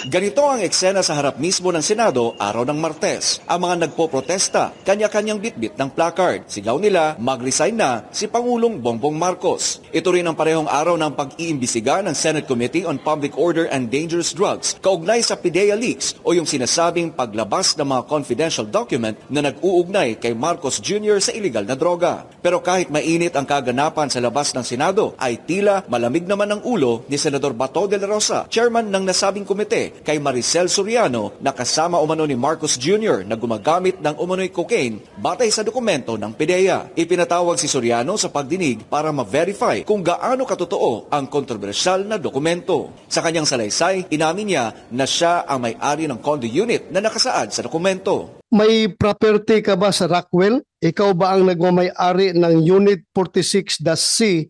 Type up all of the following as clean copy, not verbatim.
Ganito ang eksena sa harap mismo ng Senado araw ng Martes. Ang mga nagpoprotesta, kanya-kanyang bitbit ng placard. Sigaw nila, mag-resign na si Pangulong Bongbong Marcos. Ito rin ang parehong araw ng pag-iimbisiga ng Senate Committee on Public Order and Dangerous Drugs kaugnay sa PDEA leaks o yung sinasabing paglabas ng mga confidential document na nag-uugnay kay Marcos Jr. sa iligal na droga. Pero kahit mainit ang kaganapan sa labas ng Senado, ay tila malamig naman ang ulo ni Senador Bato de la Rosa, chairman ng nasabing komite, kay Maricel Soriano na kasama umano ni Marcos Jr. na gumagamit ng umano'y cocaine batay sa dokumento ng PDEA. Ipinatawag si Soriano sa pagdinig para ma-verify kung gaano katotoo ang kontrobersyal na dokumento. Sa kanyang salaysay, inamin niya na siya ang may-ari ng condo unit na nakasaad sa dokumento. May property ka ba sa Rockwell? Ikaw ba ang nagmamay-ari ng Unit 46-C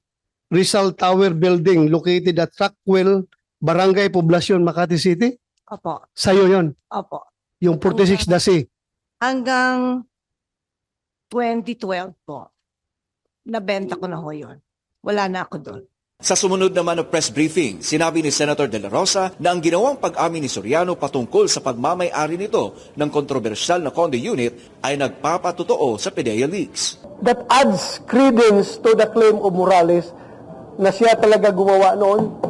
Rizal Tower Building located at Rockwell, Barangay Poblacion, Makati City? Opo. Sa'yo yon, Opo. yung 46-C. Hanggang 2012 po, nabenta ko na ho yun. Wala na ako doon. Sa sumunod naman na press briefing, sinabi ni Senator De La Rosa na ang ginawang pag-amin ni Soriano patungkol sa pagmamay-ari nito ng kontrobersyal na condo unit ay nagpapatotoo sa PDEA leaks. That adds credence to the claim of Morales na siya talaga gumawa noon.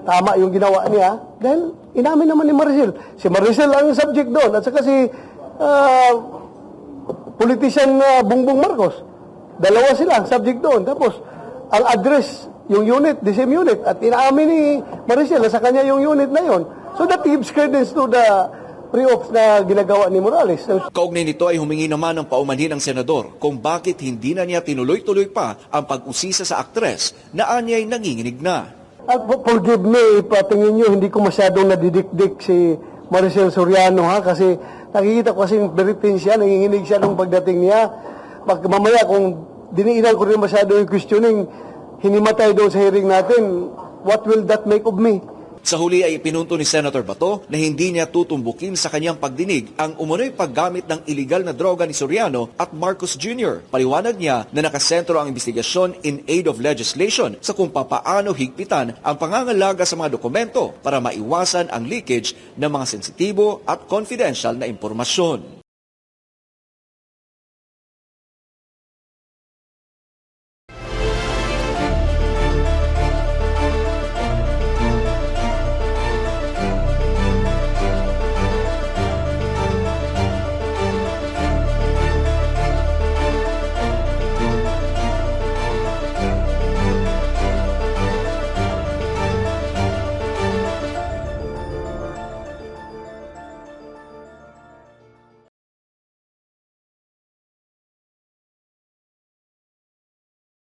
Tama yung ginawa niya. Dahil inamin naman ni Maricel. Si Maricel ang subject doon. At saka si politician Bongbong Marcos. Dalawa sila ang subject doon. Tapos ang address, yung unit, the same unit. At inaamin ni Maricel na sa kanya yung unit na yon. So that gives credence to the pre-ops na ginagawa ni Morales. Kaugnay nito ay humingi naman ng paumanhin ng senador kung bakit hindi na niya tinuloy-tuloy pa ang pag-usisa sa aktres na anya'y nanginginig na. Forgive me if tingin nyo hindi ko masyadong nadidikdik si Maricel Soriano ha, kasi nakikita ko kasing beritin siya, nanginginig siya nung pagdating niya. Mamaya kung diniinan ko rin masyado yung questioning, hinimatay doon sa hearing natin, what will that make of me? Sa huli ay ipinunto ni Senator Bato na hindi niya tutumbukin sa kanyang pagdinig ang umunoy paggamit ng iligal na droga ni Soriano at Marcos Jr. Paliwanag niya na nakasentro ang investigasyon in aid of legislation sa kung papaano higpitan ang pangangalaga sa mga dokumento para maiwasan ang leakage ng mga sensitibo at confidential na impormasyon.